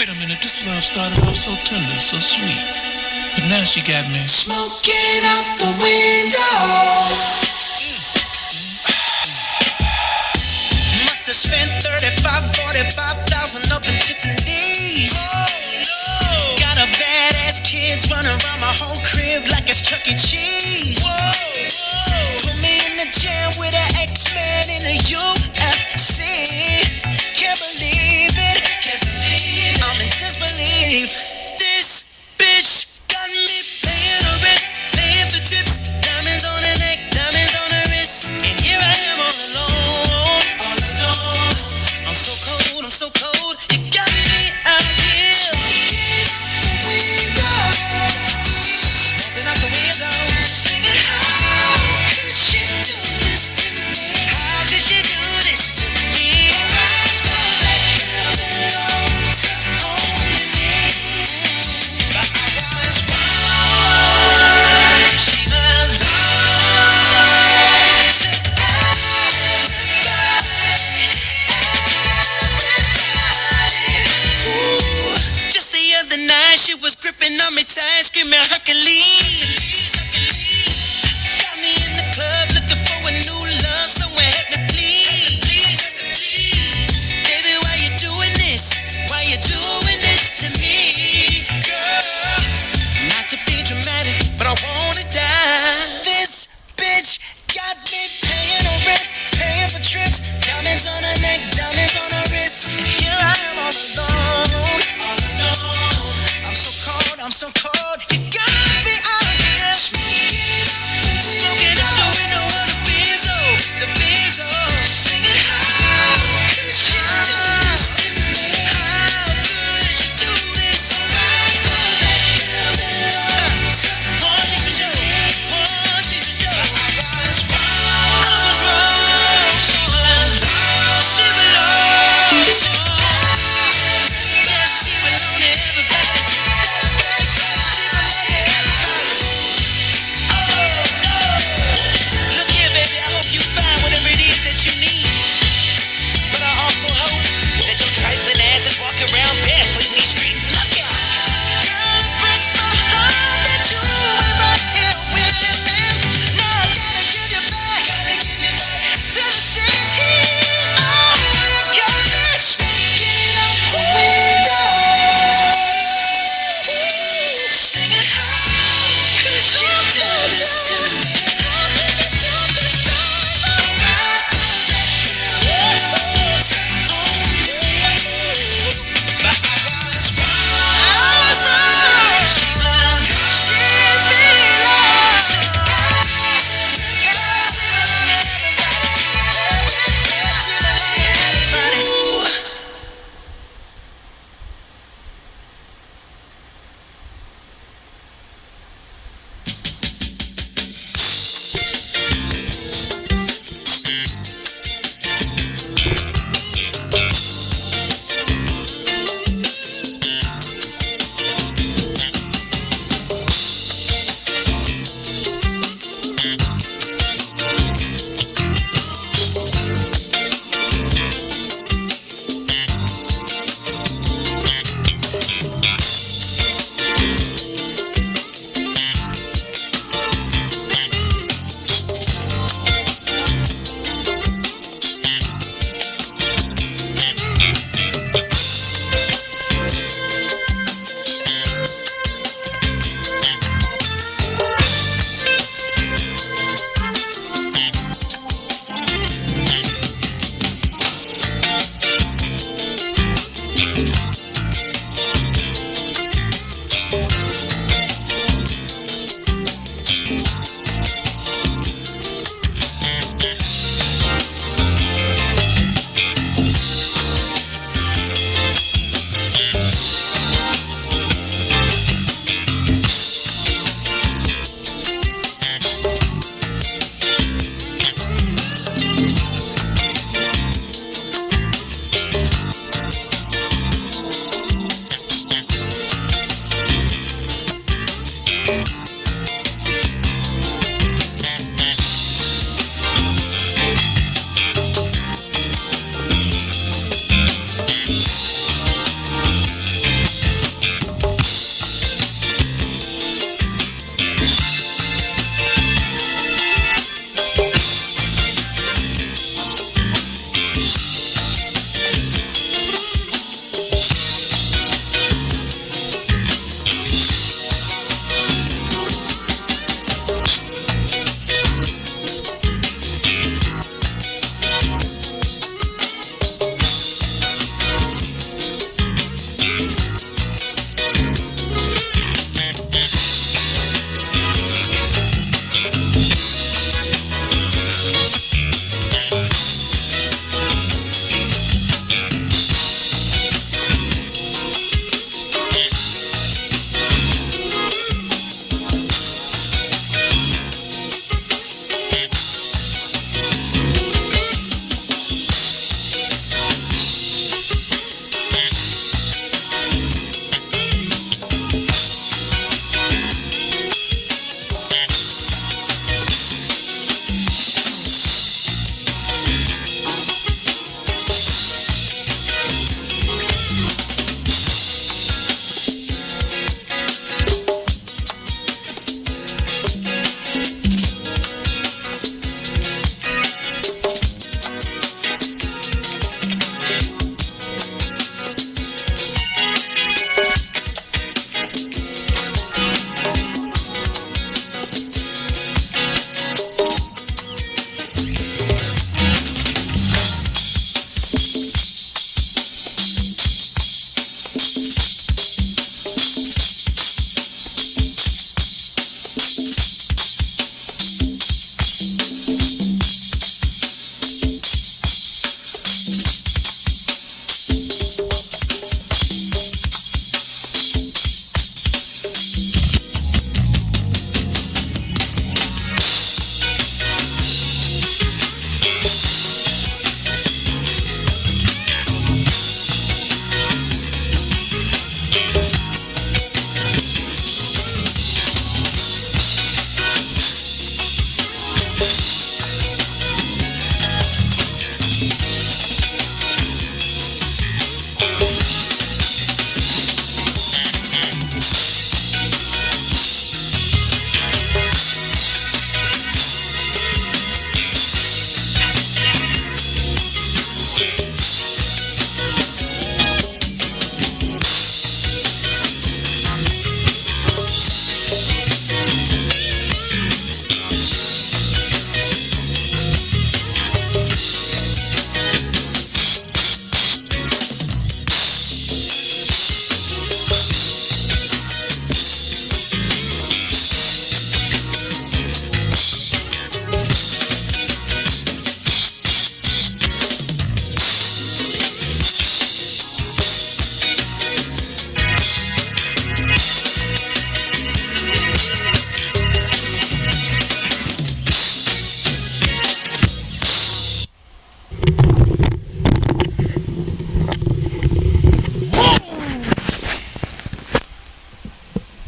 Wait a minute, this love started off so tender, so sweet. But now she got me smoking out the window. Must have spent 45,000 up in Tiffany's. Got a badass kids running around my whole crib like it's Chuck E. Cheese. Put me in the jam with an X-Man in the UFC. Can't believe it. I'm in disbelief. This bitch got me paying her rent, paying for trips, diamonds on her neck, diamonds on her wrist, and here I am all alone, all alone. I'm so cold, I'm so cold. You got me out here smoking out the window, smoking out the window, singing how could she do this to me? How could she do this to me? Just the other night, she was gripping on me tight, screaming Hercules. Got me in the club looking for a new love, someone help me please. Baby, why you doing this? Why you doing this to me, girl? Not to be dramatic, but I wanna die. This bitch got me paying her rent, paying for trips, diamonds on her neck, diamonds on her wrist. And here I am all alone, all alone. I'm so cold, I'm so cold. You got me.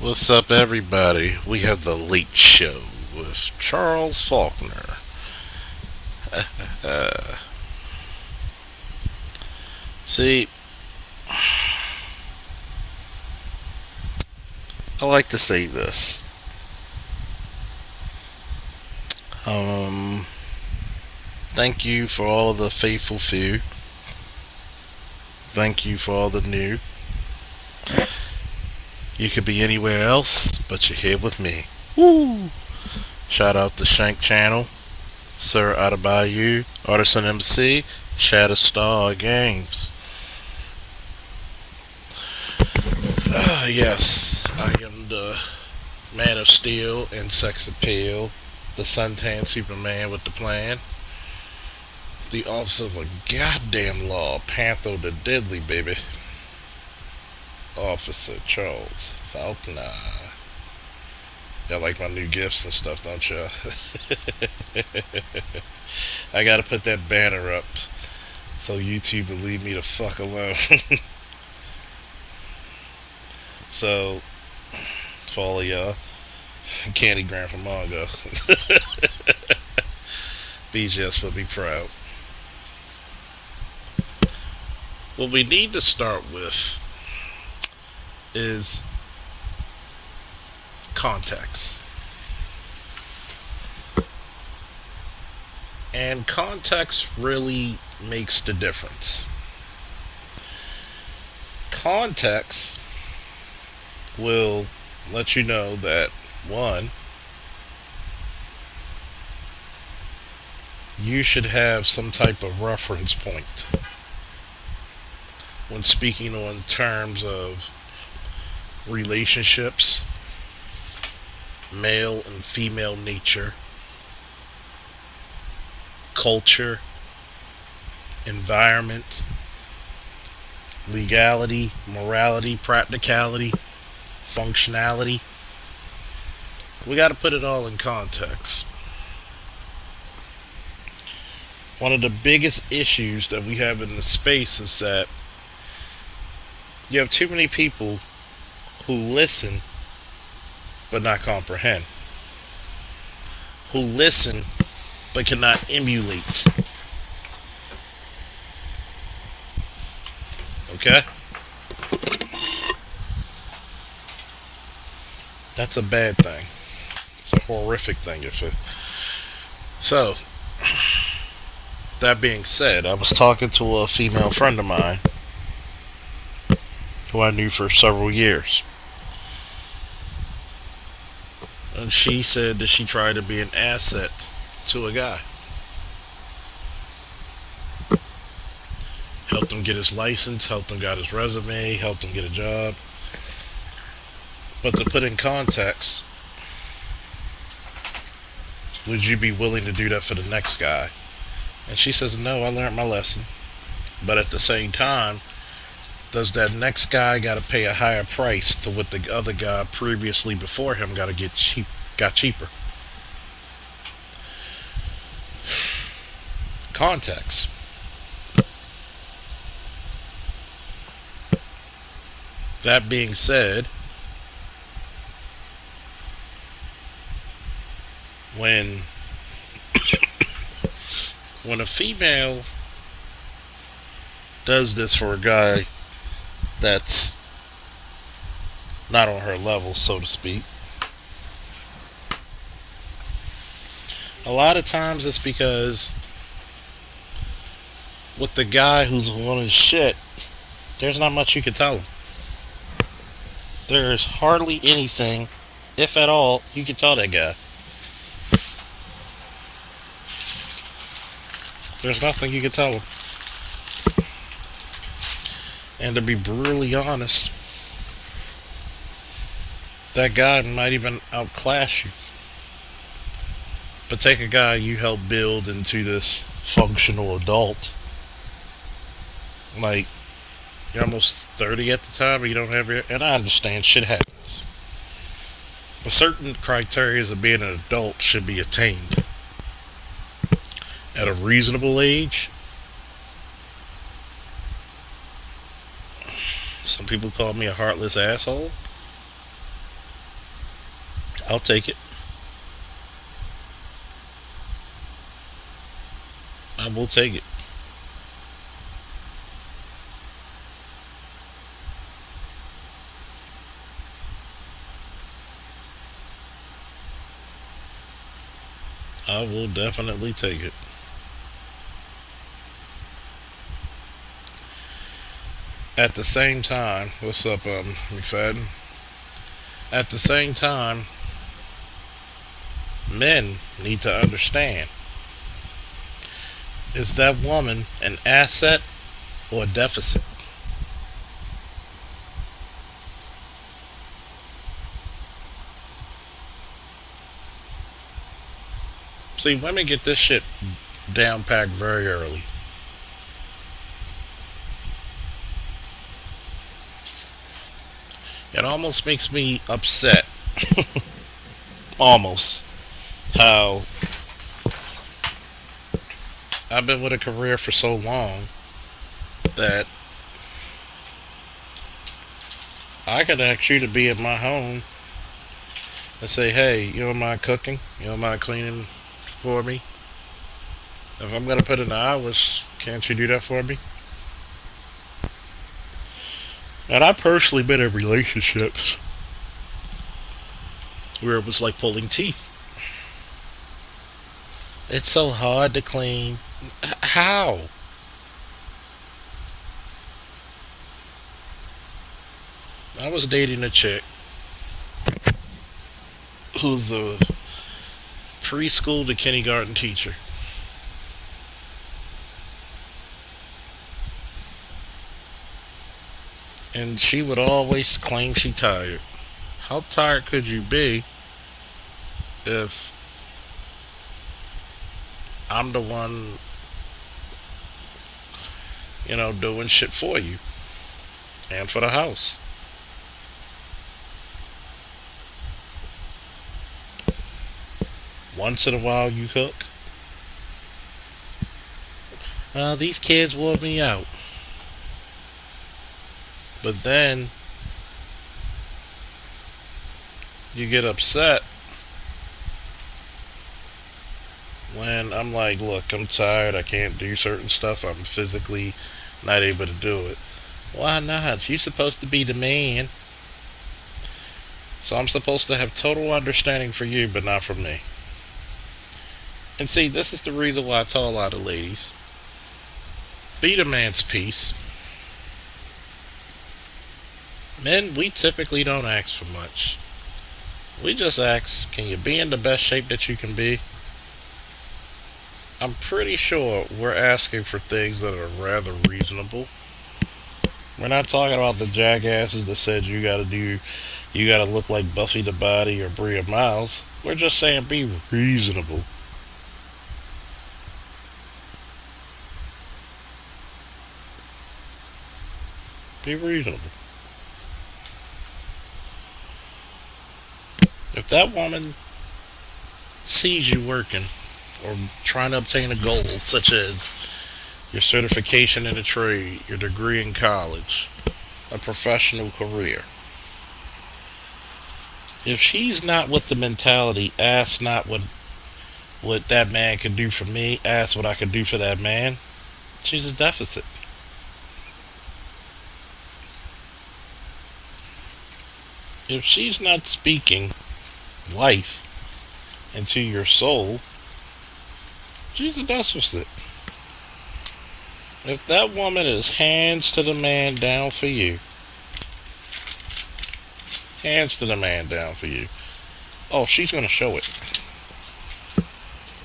What's up, everybody? We have the Late Show with Charles Faulkner. See, I like to say this. Thank you for all the faithful few. Thank you for all the new. You could be anywhere else, but you're here with me. Woo! Shout out to Shank Channel, Sir Adebayo, Artisan MC, Shatterstar Games. Yes, I am the Man of Steel and Sex Appeal, the Suntan Superman with the plan, the Officer of a Goddamn Law, Panther the Deadly, baby. Officer Charles Faulkner. Y'all like my new gifts and stuff, don't y'all? I gotta put that banner up so YouTube will leave me the fuck alone. So, for all of y'all, Candy Grant from Mongo. BGS will be proud. What we need to start with is context. And context really makes the difference. Context will let you know that, one, you should have some type of reference point when speaking on terms of relationships, male and female nature, culture, environment, legality, morality, practicality, functionality. We got to put it all in context. One of the biggest issues that we have in the space is that you have too many people who listen but not comprehend, who listen but cannot emulate. Okay? That's a bad thing. It's a horrific thing if it. So, that being said, I was talking to a female friend of mine who I knew for several years. And she said that she tried to be an asset to a guy. Helped him him get his license, helped him got his resume, helped him get a job. But to put in context, would you be willing to do that for the next guy? And she says, no, I learned my lesson. But at the same time, does that next guy got to pay a higher price to what the other guy previously before him got cheaper? Context. That being said, when when a female does this for a guy that's not on her level, so to speak, a lot of times it's because with the guy who's on his shit, there's not much you can tell him. There's hardly anything, if at all, you can tell that guy. There's nothing you can tell him. And to be brutally honest, that guy might even outclass you. But take a guy you helped build into this functional adult. Like, you're almost 30 at the time, and you don't have your... And I understand, shit happens. But certain criteria of being an adult should be attained. At a reasonable age, some people call me a heartless asshole. I'll take it. I will take it. I will definitely take it. At the same time, what's up, McFadden? At the same time, men need to understand, is that woman an asset or a deficit? See, women get this shit down packed very early. It almost makes me upset. Almost. How I've been with a career for so long that I could ask you to be in my home and say, hey, you don't mind cooking? You don't mind cleaning for me? If I'm going to put in the hours, can't you do that for me? And I've personally been in relationships where it was like pulling teeth. It's so hard to clean. How? I was dating a chick who's a preschool to kindergarten teacher. And she would always claim she tired. How tired could you be if I'm the one, doing shit for you and for the house? Once in a while you cook. These kids wore me out. But then you get upset when I'm like, look, I'm tired, I can't do certain stuff, I'm physically not able to do it. Why not? You're supposed to be the man. So I'm supposed to have total understanding for you, but not for me. And see, this is the reason why I tell a lot of ladies, be the man's piece. Men, we typically don't ask for much. We just ask, can you be in the best shape that you can be? I'm pretty sure we're asking for things that are rather reasonable. We're not talking about the jackasses that said you gotta look like Buffy the Body or Bria Miles. We're just saying be reasonable. Be reasonable. If that woman sees you working or trying to obtain a goal, such as your certification in a trade, your degree in college, a professional career, if she's not with the mentality, ask not what that man could do for me, ask what I could do for that man, she's a deficit. If she's not speaking life into your soul, she's a deficit. If that woman is hands to the man down for you, hands to the man down for you, oh, she's going to show it.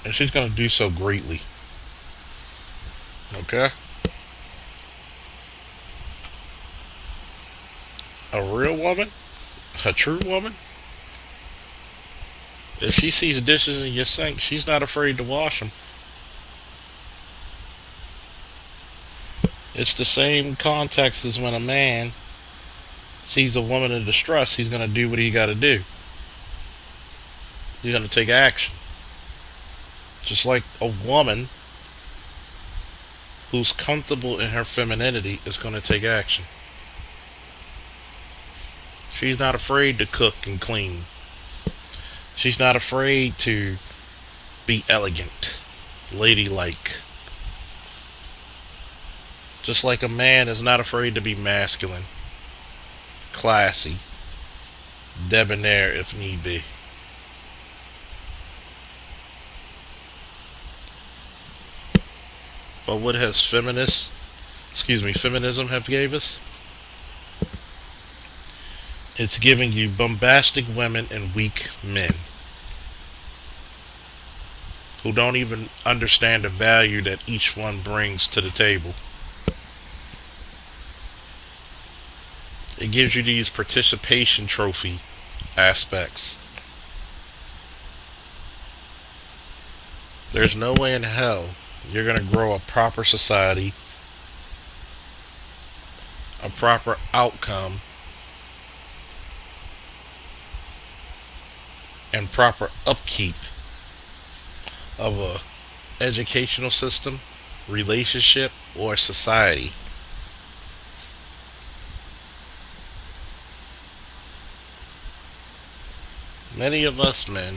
And she's going to do so greatly. Okay? A real woman, a true woman, if she sees dishes in your sink, she's not afraid to wash them. It's the same context as when a man sees a woman in distress, he's going to do what he got to do. He's going to take action. Just like a woman who's comfortable in her femininity is going to take action. She's not afraid to cook and clean. She's not afraid to be elegant, ladylike. Just like a man is not afraid to be masculine, classy, debonair if need be. But what has feminism have gave us? It's giving you bombastic women and weak men who don't even understand the value that each one brings to the table. It gives you these participation trophy aspects. There's no way in hell you're going to grow a proper society, a proper outcome, and proper upkeep of a educational system, relationship, or society. Many of us men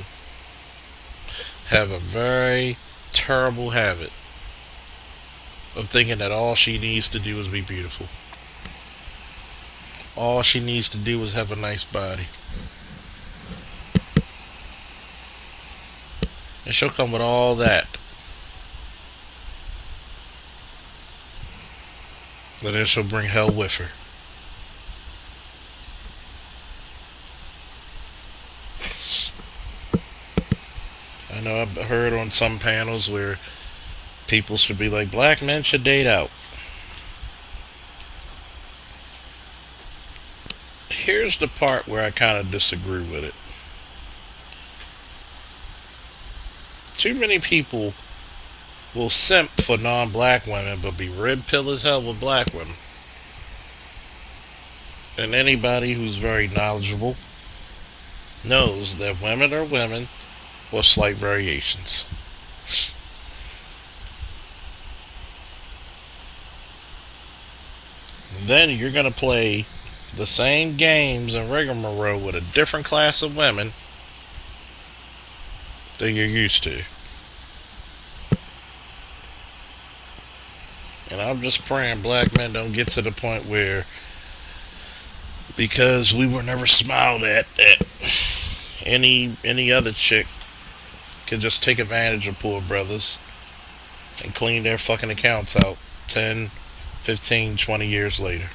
have a very terrible habit of thinking that all she needs to do is be beautiful. All she needs to do is have a nice body. And she'll come with all that. And then she'll bring hell with her. I know I've heard on some panels where people should be like, black men should date out. Here's the part where I kind of disagree with it. Too many people will simp for non-black women but be red pill as hell with black women. And anybody who's very knowledgeable knows that women are women with slight variations. Then you're going to play the same games and rigmarole with a different class of women than you're used to. And I'm just praying black men don't get to the point where, because we were never smiled at, that any other chick can just take advantage of poor brothers and clean their fucking accounts out 10, 15, 20 years later.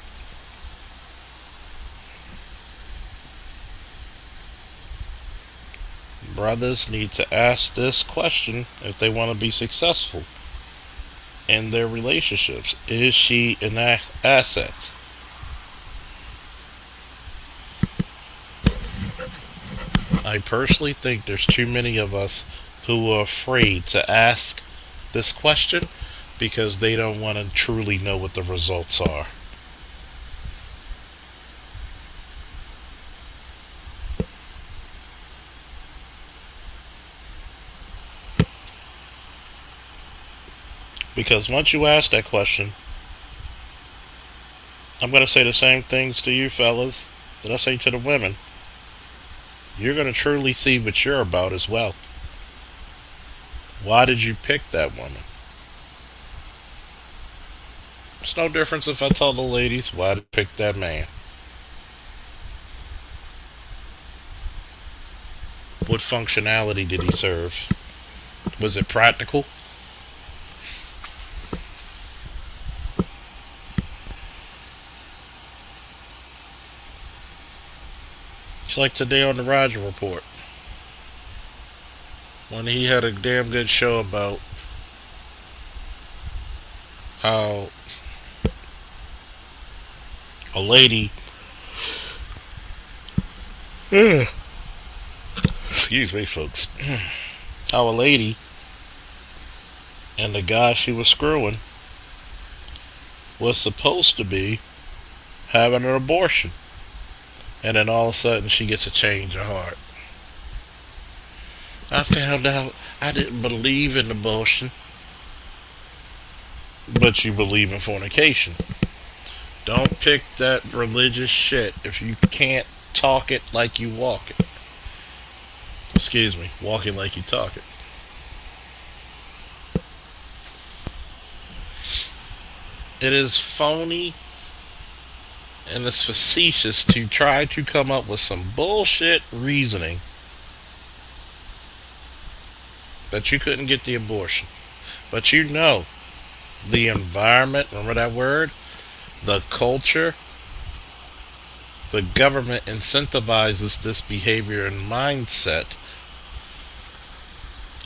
Brothers need to ask this question if they want to be successful in their relationships. Is she an asset? I personally think there's too many of us who are afraid to ask this question because they don't want to truly know what the results are. Because once you ask that question, I'm going to say the same things to you fellas that I say to the women. You're going to truly see what you're about as well. Why did you pick that woman? It's no difference if I tell the ladies why to pick that man. What functionality did he serve? Was it practical? It's like today on the Roger Report when he had a damn good show about how a lady, excuse me, folks, how a lady and the guy she was screwing was supposed to be having an abortion. And then all of a sudden she gets a change of heart. I found out I didn't believe in abortion. But you believe in fornication. Don't pick that religious shit if you can't talk it like you walk it. Excuse me, walk it like you talk it. It is phony and it's facetious to try to come up with some bullshit reasoning that you couldn't get the abortion. But you know, the environment, remember that word? The culture, the government incentivizes this behavior and mindset.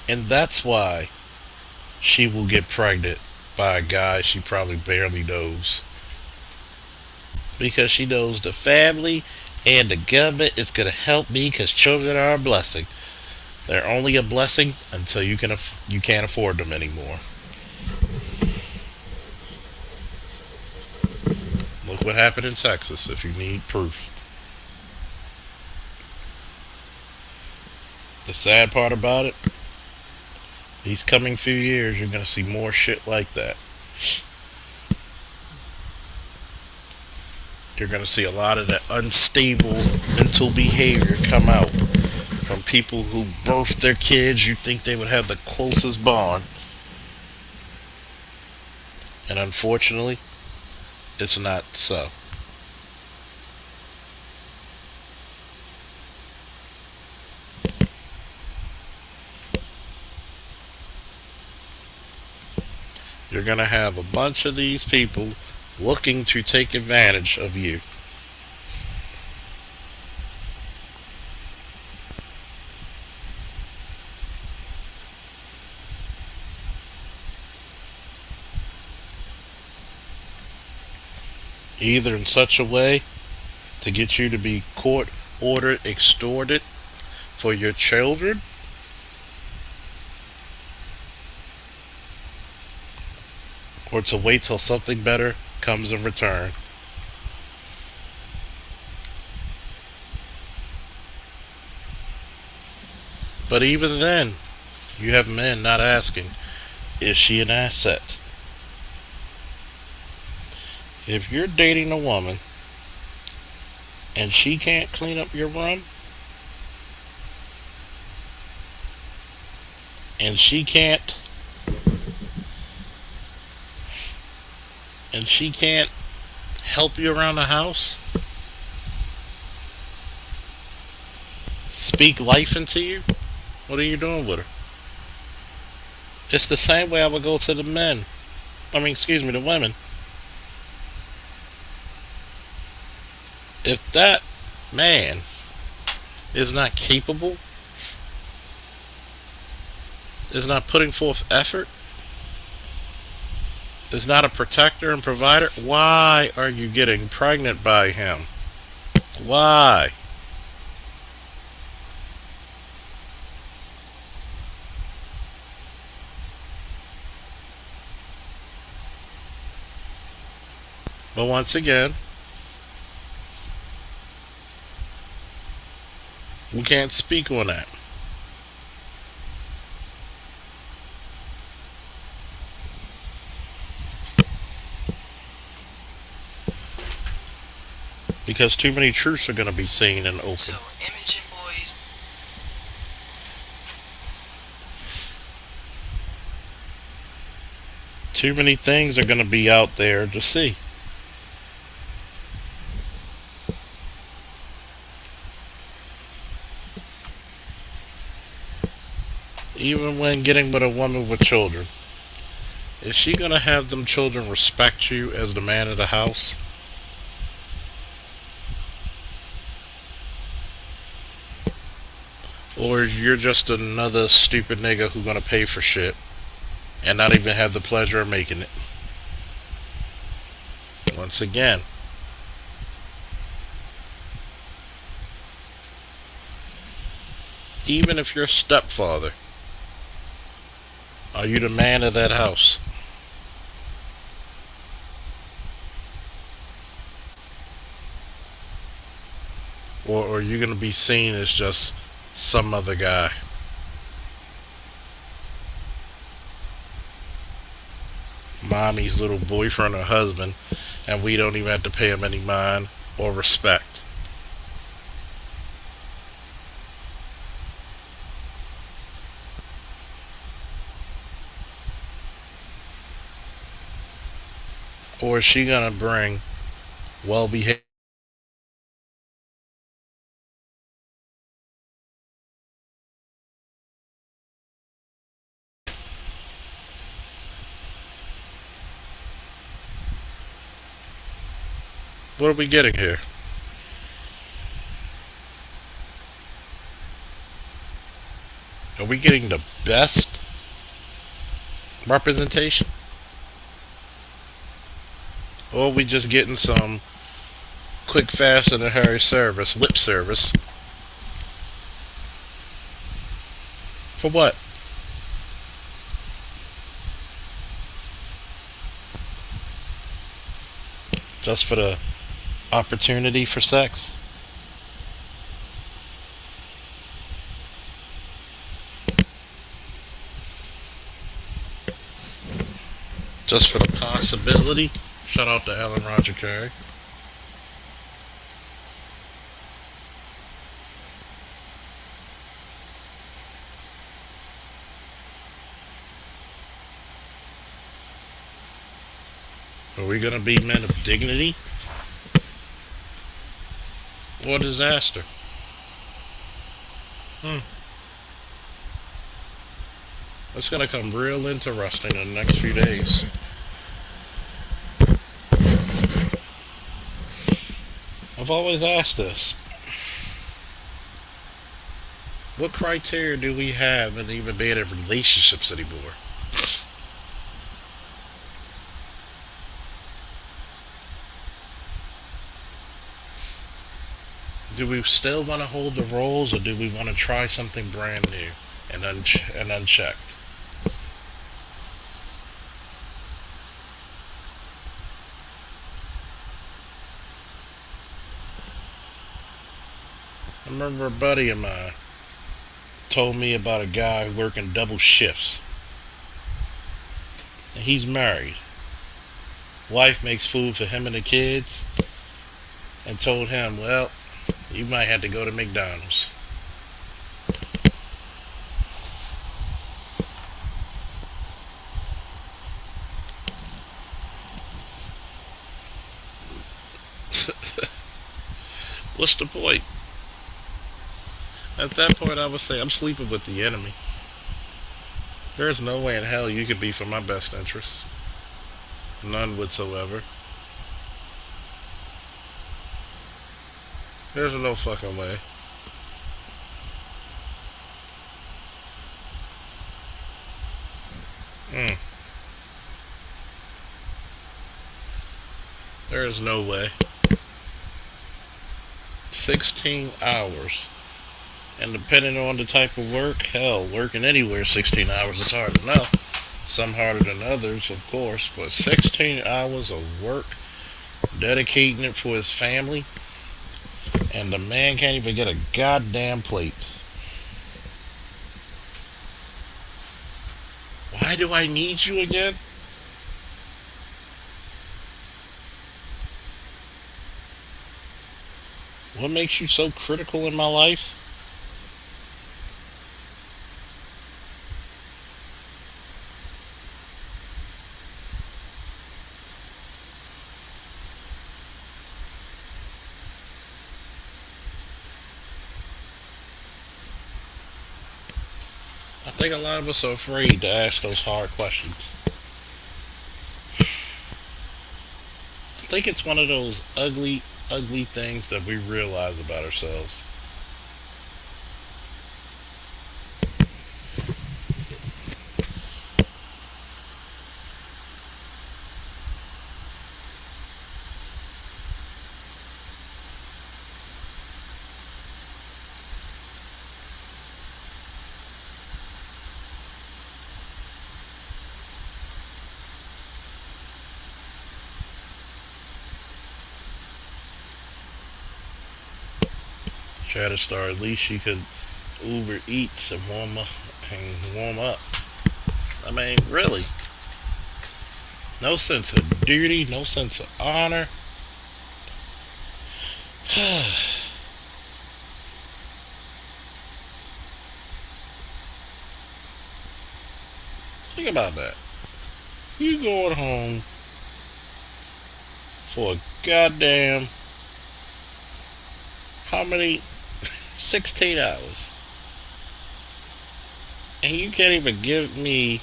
And that's why she will get pregnant by a guy she probably barely knows. Because she knows the family and the government is going to help me because children are a blessing. They're only a blessing until you can't afford them anymore. Look what happened in Texas if you need proof. The sad part about it, these coming few years you're going to see more shit like that. You're going to see a lot of that unstable mental behavior come out from people who birthed their kids you think they would have the closest bond. And unfortunately, it's not so. You're going to have a bunch of these people looking to take advantage of you. Either in such a way to get you to be court ordered extorted for your children, or to wait till something better comes in return. But even then, you have men not asking, is she an asset? If you're dating a woman and she can't clean up your room, and she can't help you around the house, speak life into you, what are you doing with her? It's the same way I would go to the men. The women. If that man is not capable, is not putting forth effort, is not a protector and provider, why are you getting pregnant by him? Why? But once again, we can't speak on that. Because too many truths are going to be seen and So, open. Imaging Boys. Too many things are going to be out there to see. Even when getting with a woman with children, is she going to have them children respect you as the man of the house? Or you're just another stupid nigga who gonna pay for shit and not even have the pleasure of making it? Once again, even if you're a stepfather, are you the man of that house? Or are you gonna be seen as just some other guy? Mommy's little boyfriend or husband, and we don't even have to pay him any mind or respect. Or is she gonna bring well behaved? What are we getting here? Are we getting the best representation? Or are we just getting some quick, fast, and a hurry service, lip service? For what? Just for the opportunity for sex? Just for the possibility? Shout out to Alan Roger Curry. Are we gonna be men of dignity or disaster? Hmm. It's gonna come real interesting in the next few days. I've always asked this. What criteria do we have in even being in relationships anymore? Do we still want to hold the roles, or do we want to try something brand new and, and unchecked? I remember a buddy of mine told me about a guy working double shifts. And he's married. Wife makes food for him and the kids, and told him, well, you might have to go to McDonald's. What's the point? At that point, I would say I'm sleeping with the enemy. There's no way in hell you could be for my best interest. None whatsoever. There's no fucking way. Mm. There is no way. 16 hours. And depending on the type of work, hell, working anywhere 16 hours is hard enough. Some harder than others, of course, but 16 hours of work dedicating it for his family, and the man can't even get a goddamn plate. Why do I need you again? What makes you so critical in my life? I think a lot of us are afraid to ask those hard questions. I think it's one of those ugly, ugly things that we realize about ourselves. Shatterstar, at least she could Uber Eats and warm up. I mean, really, no sense of duty, no sense of honor. Think about that. You going home for a goddamn how many 16 hours, and you can't even give me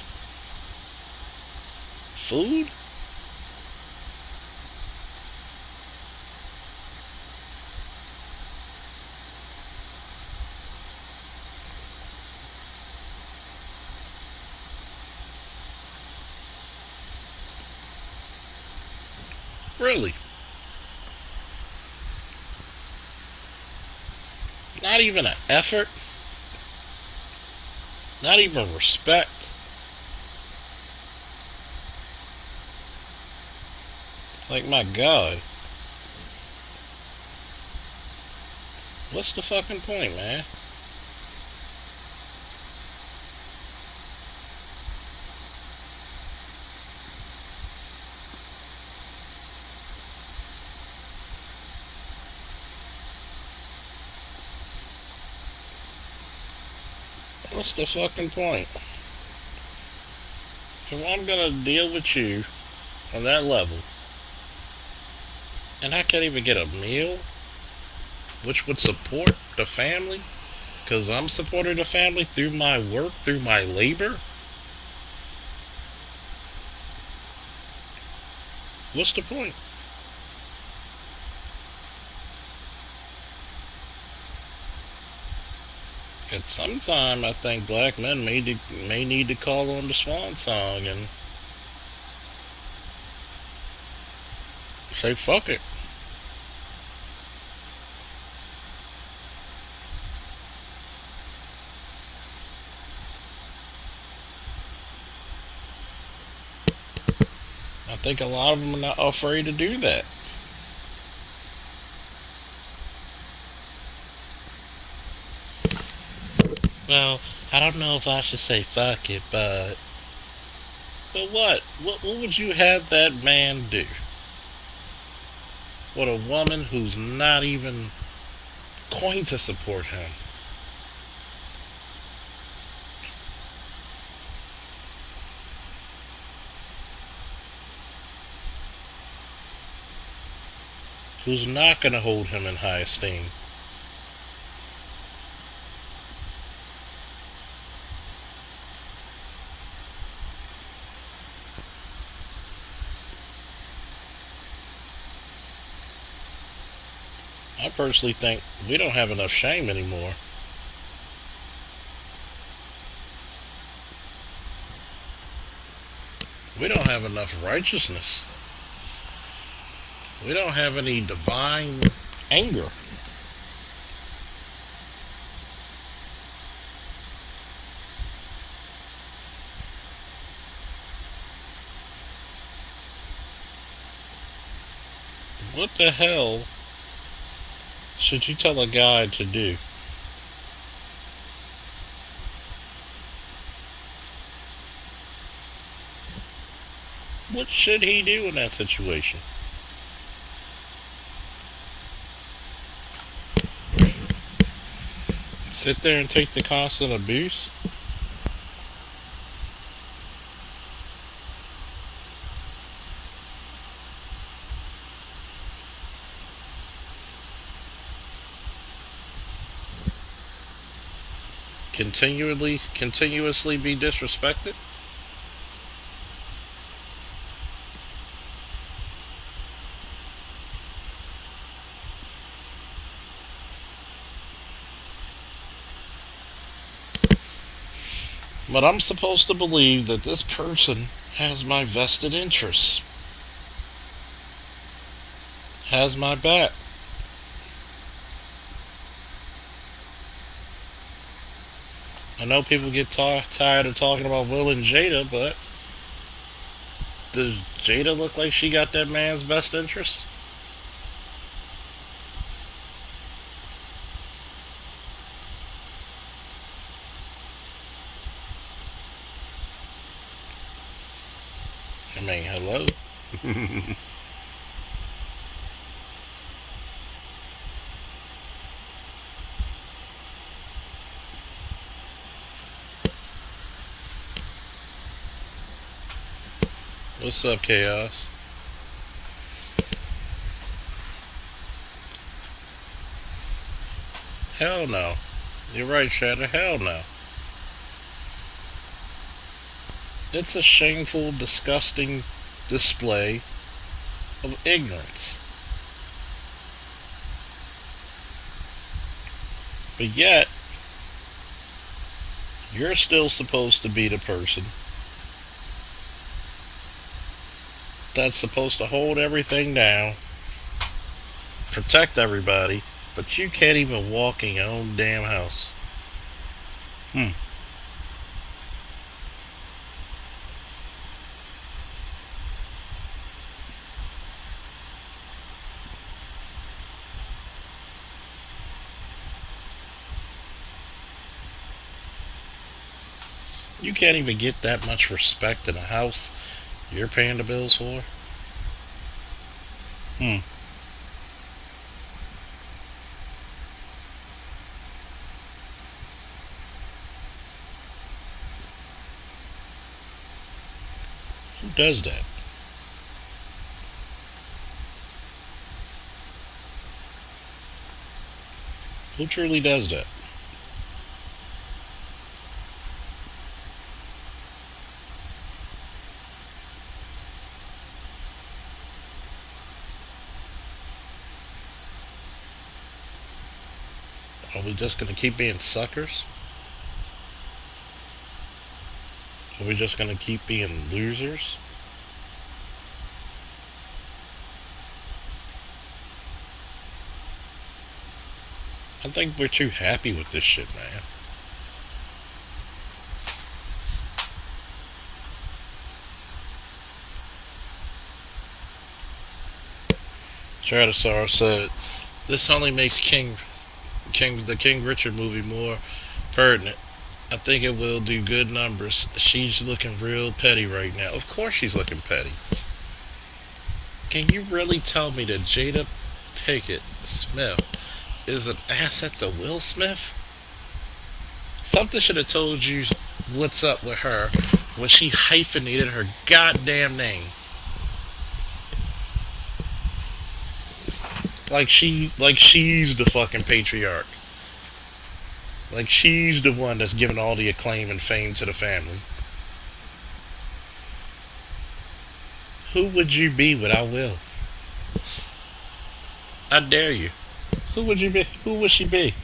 food? Really? Not even an effort? Not even respect? Like, my God. What's the fucking point, man? What's the fucking point? If I'm gonna deal with you on that level, and I can't even get a meal, which would support the family, because I'm supporting the family through my work, through my labor, what's the point? At some time, I think black men may need to call on the swan song and say, fuck it. I think a lot of them are not afraid to do that. Well, I don't know if I should say fuck it, but what? What would you have that man do? With a woman who's not even going to support him? Who's not going to hold him in high esteem? I personally think we don't have enough shame anymore. We don't have enough righteousness. We don't have any divine anger. What the hell should you tell a guy to do? What should he do in that situation? Sit there and take the constant abuse? Continuously be disrespected? But I'm supposed to believe that this person has my vested interests, has my back. I know people get tired of talking about Will and Jada, but does Jada look like she got that man's best interest? I mean, hello? What's up, Chaos? Hell no. You're right, Shatter. Hell no. It's a shameful, disgusting display of ignorance. But yet, you're still supposed to be the person that's supposed to hold everything down, protect everybody, but you can't even walk in your own damn house. Hmm. You can't even get that much respect in a house you're paying the bills for? Hmm. Who does that? Who truly does that? Are we just gonna keep being suckers? Are we just gonna keep being losers? I think we're too happy with this shit, man. Stratosaur said, "This only makes the King Richard movie more pertinent. I think it will do good numbers. She's looking real petty right now." Of course she's looking petty. Can you really tell me that Jada Pickett Smith is an asset to Will Smith? Something should have told you what's up with her when she hyphenated her goddamn name. Like she's the fucking patriarch. Like she's the one that's giving all the acclaim and fame to the family. Who would you be without Will? I dare you. Who would you be? Who would she be?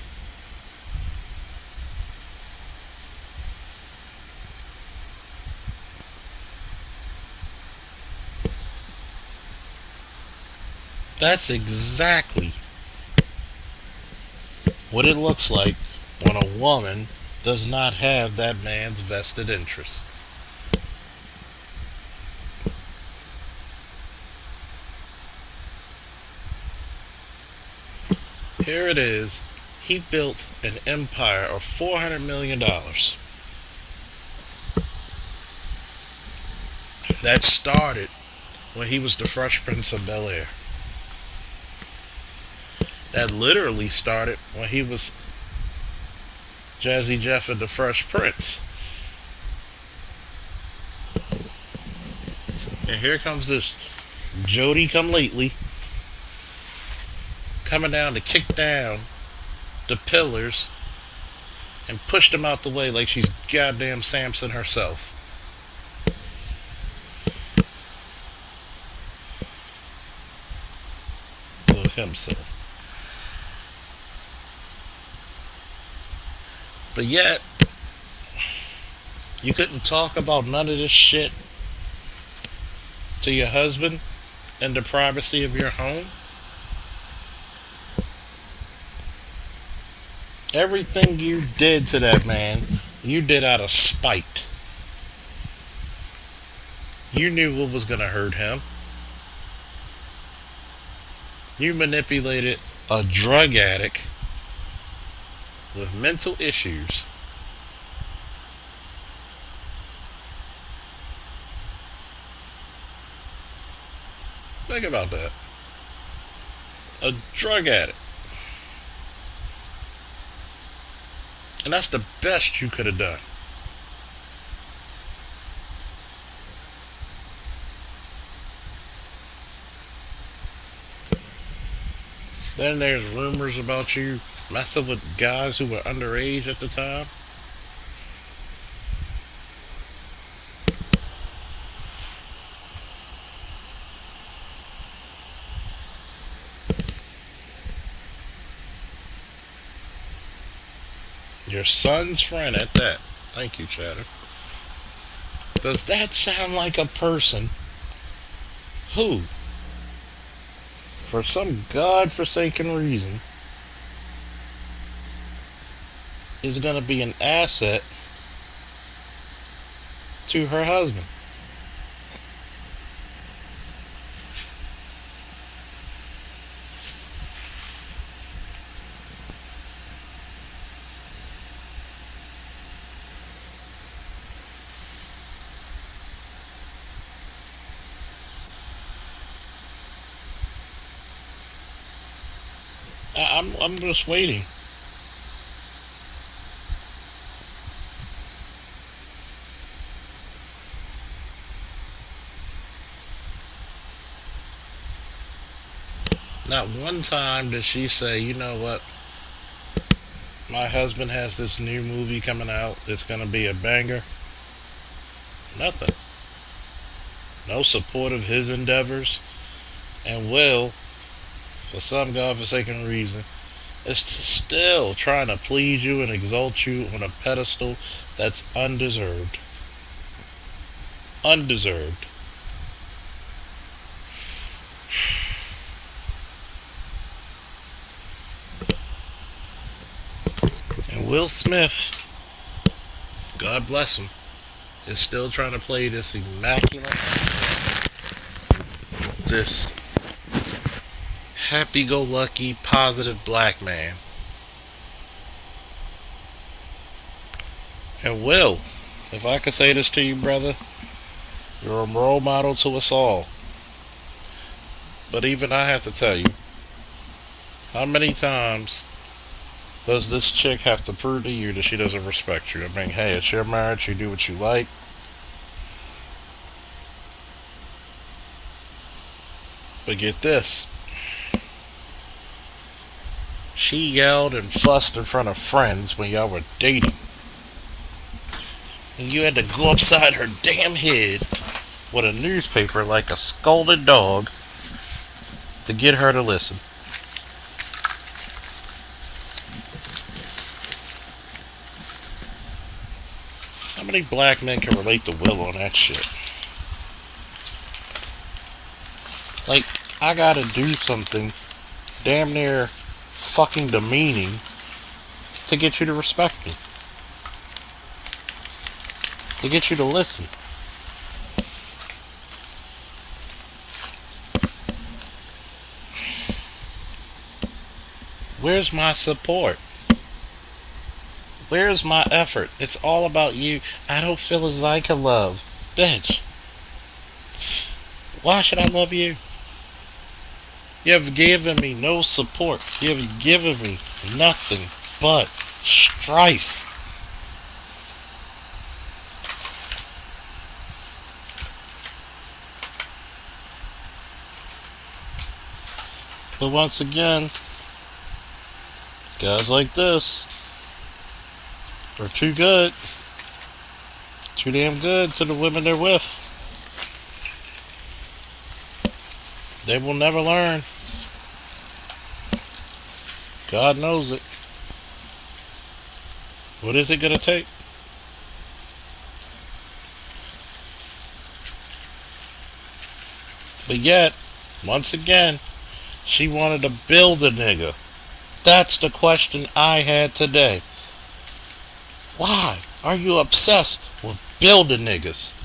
That's exactly what it looks like when a woman does not have that man's vested interest. Here it is. He built an empire of $400 million. That started when he was the Fresh Prince of Bel Air. That literally started when he was Jazzy Jeff and the Fresh Prince. And here comes this Jody come lately coming down to kick down the pillars and push them out the way like she's goddamn Samson herself. Well, himself. But yet, you couldn't talk about none of this shit to your husband in the privacy of your home. Everything you did to that man, you did out of spite. You knew what was going to hurt him. You manipulated a drug addict with mental issues. Think about that. A drug addict. And that's the best you could have done. Then there's rumors about you messing with guys who were underage at the time. Your son's friend at that. Thank you, Chatter. Does that sound like a person who, for some godforsaken reason, is going to be an asset to her husband? I'm just waiting. Not one time did she say, you know what, my husband has this new movie coming out, it's gonna be a banger. Nothing. No support of his endeavors. And Will, for some godforsaken reason, is still trying to please you and exalt you on a pedestal that's undeserved. Undeserved. And Will Smith, God bless him, is still trying to play this immaculate, this happy-go-lucky, positive black man. And Will, if I could say this to you, brother, you're a role model to us all. But even I have to tell you, how many times does this chick have to prove to you that she doesn't respect you? I mean, hey, it's your marriage, you do what you like. But get this. She yelled and fussed in front of friends when y'all were dating. And you had to go upside her damn head with a newspaper like a scolded dog to get her to listen. How many black men can relate to Will on that shit? Like, I gotta do something damn near fucking demeaning to get you to respect me, to get you to listen. Where's my support? Where's my effort? It's all about you. I don't feel as I can love. Bitch, why should I love you? You have given me no support. You have given me nothing but strife. But once again, guys like this are too good. Too damn good to the women they're with. They will never learn. God knows it. What is it going to take? But yet, once again, she wanted to build a nigga. That's the question I had today. Why are you obsessed with building niggas?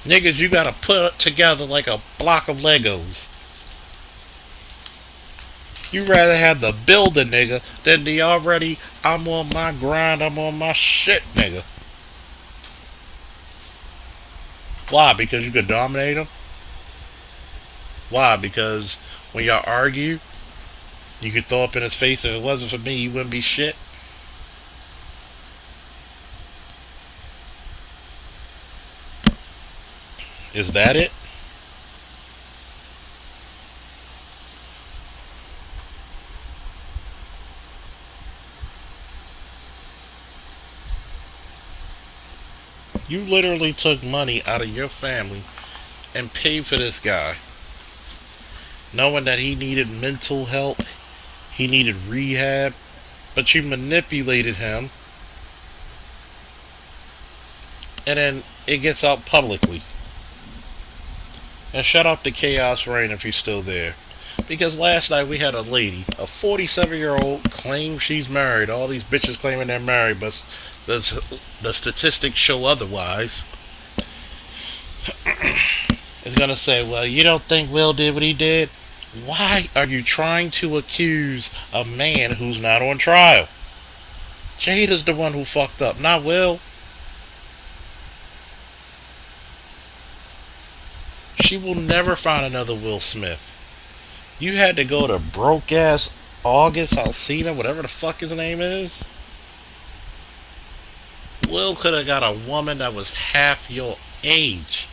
Niggas you gotta put together like a block of Legos. You rather have the build a nigga than the already I'm on my grind, I'm on my shit nigga. Why? Because you could dominate him? Why? Because when y'all argue, you could throw up in his face, if it wasn't for me, you wouldn't be shit? Is that it? You literally took money out of your family and paid for this guy, knowing that he needed mental help, he needed rehab, but you manipulated him, and then it gets out publicly. And shout out to Chaos Rain if he's still there. Because last night we had a lady, a 47-year-old, claim she's married. All these bitches claiming they're married, but the statistics show otherwise. Is going to say, well, you don't think Will did what he did? Why are you trying to accuse a man who's not on trial? Jada's the one who fucked up, not Will. She will never find another Will Smith. You had to go to broke ass August Alsina, whatever the fuck his name is. Will could have got a woman that was half your age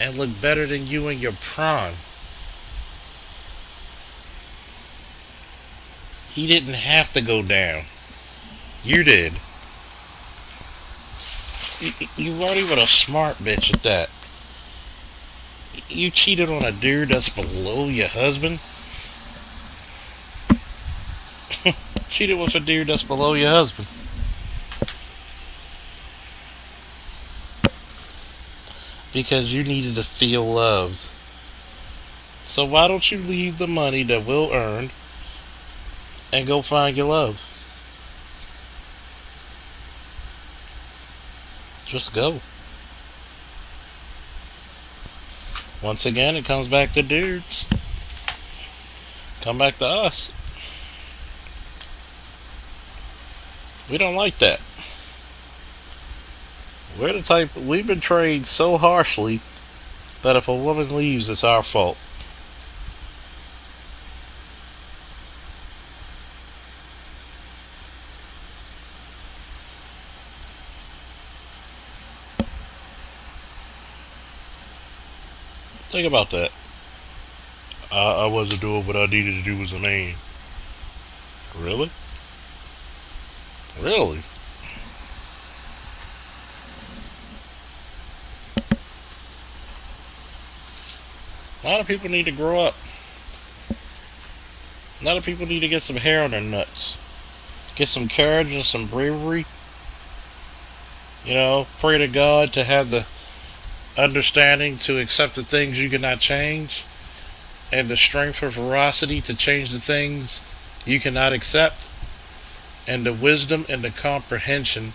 and looked better than you in your prime. He didn't have to go down. You did. You weren't even a smart bitch at that. You cheated on a dude that's below your husband? Cheated with a dude that's below your husband. Because you needed to feel loved. So why don't you leave the money that Will earned and go find your love? Just go. Once again, it comes back to dudes. Come back to us. We don't like that. We're the type, we've been trained so harshly that if a woman leaves, it's our fault. Think about that. I wasn't doing what I needed to do as a man. Really? Really? A lot of people need to grow up. A lot of people need to get some hair on their nuts. Get some courage and some bravery. You know, pray to God to have the understanding to accept the things you cannot change, and the strength or veracity to change the things you cannot accept, and the wisdom and the comprehension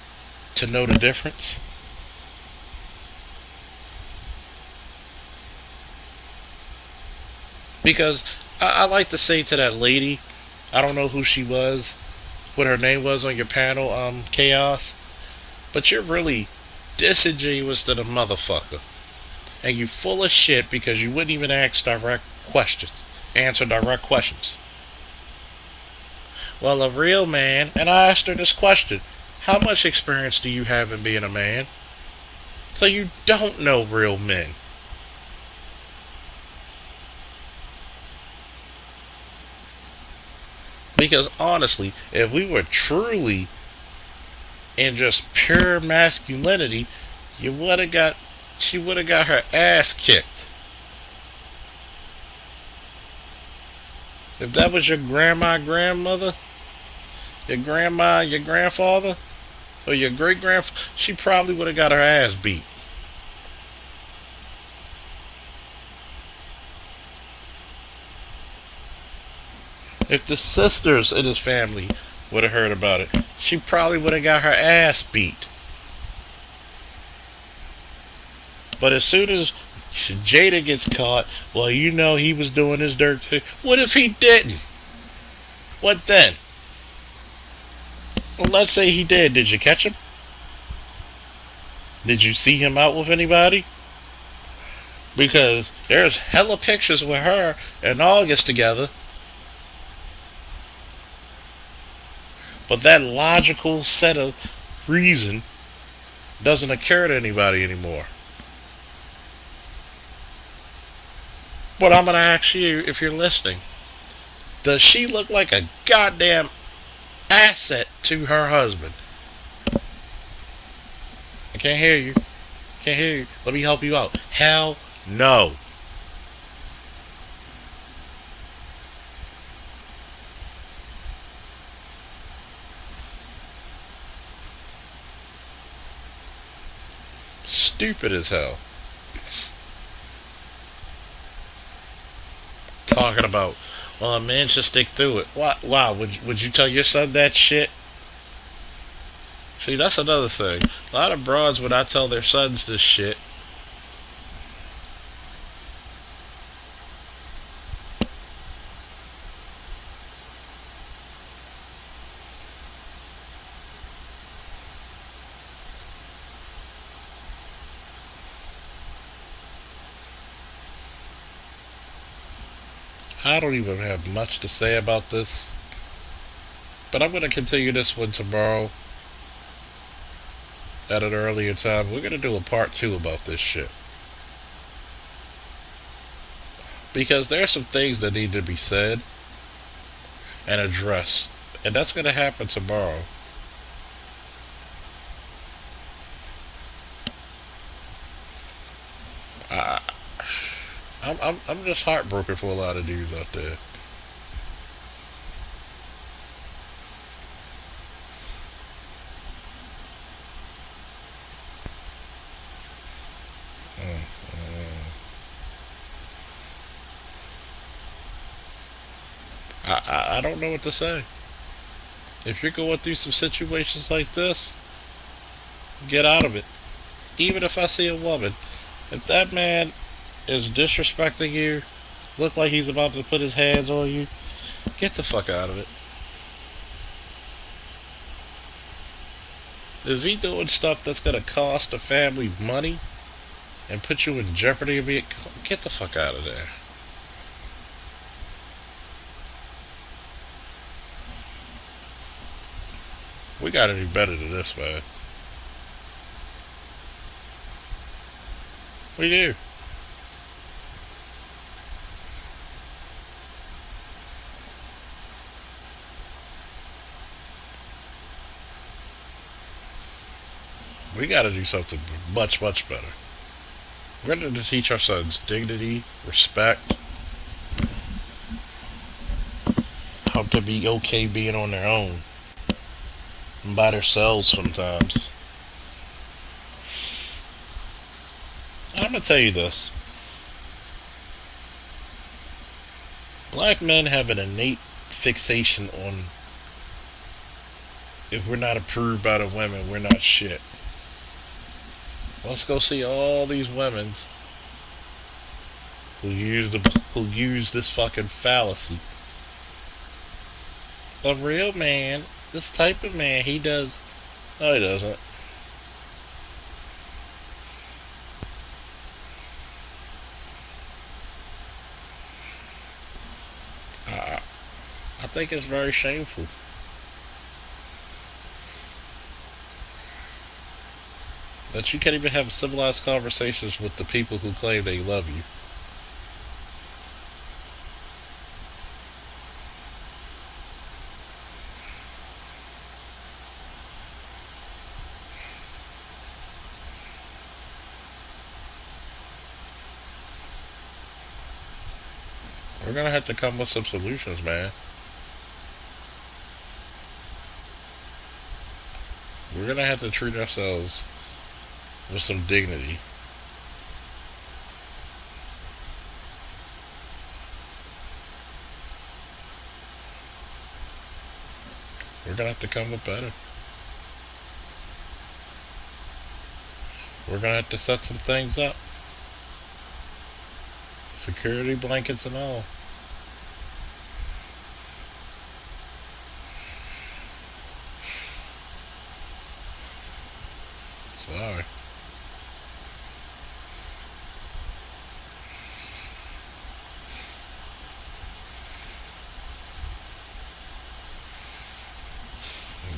to know the difference. Because I like to say to that lady, I don't know who she was, what her name was on your panel, Chaos, but you're really disingenuous to the motherfucker. And you full of shit because you wouldn't even questions, answer direct questions. Well, a real man, and I asked her this question: how much experience do you have in being a man? So you don't know real men. Because honestly, if we were truly in just pure masculinity, you would have got, she would have got her ass kicked. If that was your grandmother, your grandma, your grandfather, or your great grandfather, she probably would have got her ass beat. If the sisters in his family would have heard about it, she probably would have got her ass beat. But as soon as Jada gets caught, well, you know he was doing his dirt too. What if he didn't? What then? Well, let's say he did. Did you catch him? Did you see him out with anybody? Because there's hella pictures with her and August together. But that logical set of reason doesn't occur to anybody anymore. But I'm going to ask you, if you're listening, does she look like a goddamn asset to her husband? I can't hear you. Can't hear you. Let me help you out. Hell no. Stupid as hell. Talking about, well, a man should stick through it. Wow, would you tell your son that shit? See, that's another thing. A lot of broads, when I tell their sons this shit, I don't even have much to say about this. But I'm going to continue this one tomorrow at an earlier time. We're going to do a part two about this shit. Because there are some things that need to be said and addressed. And that's going to happen tomorrow. I, I'm just heartbroken for a lot of dudes out there. Mm, mm. I don't know what to say. If you're going through some situations like this, get out of it. Even if I see a woman, if that man is disrespecting you, look like he's about to put his hands on you, get the fuck out of it. Is he doing stuff that's gonna cost the family money and put you in jeopardy of it? Get the fuck out of there. We gotta do better than this, man. We do. We gotta do something much, much better. We're going to teach our sons dignity, respect, how to be okay being on their own and by themselves sometimes. And I'm going to tell you this. Black men have an innate fixation on, if we're not approved by the women, we're not shit. Let's go see all these women who use this fucking fallacy. A real man, this type of man, he does. No, he doesn't. I, I think it's very shameful that you can't even have civilized conversations with the people who claim they love you. We're gonna have to come with some solutions, man. We're gonna have to treat ourselves with some dignity. We're gonna have to come with better. We're gonna have to set some things up. Security blankets and all. Sorry.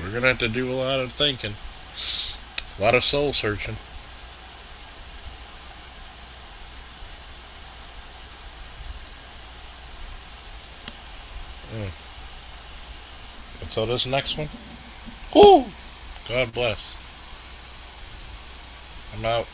We're gonna have to do a lot of thinking. A lot of soul searching. Mm. Until this next one. Woo! God bless. I'm out.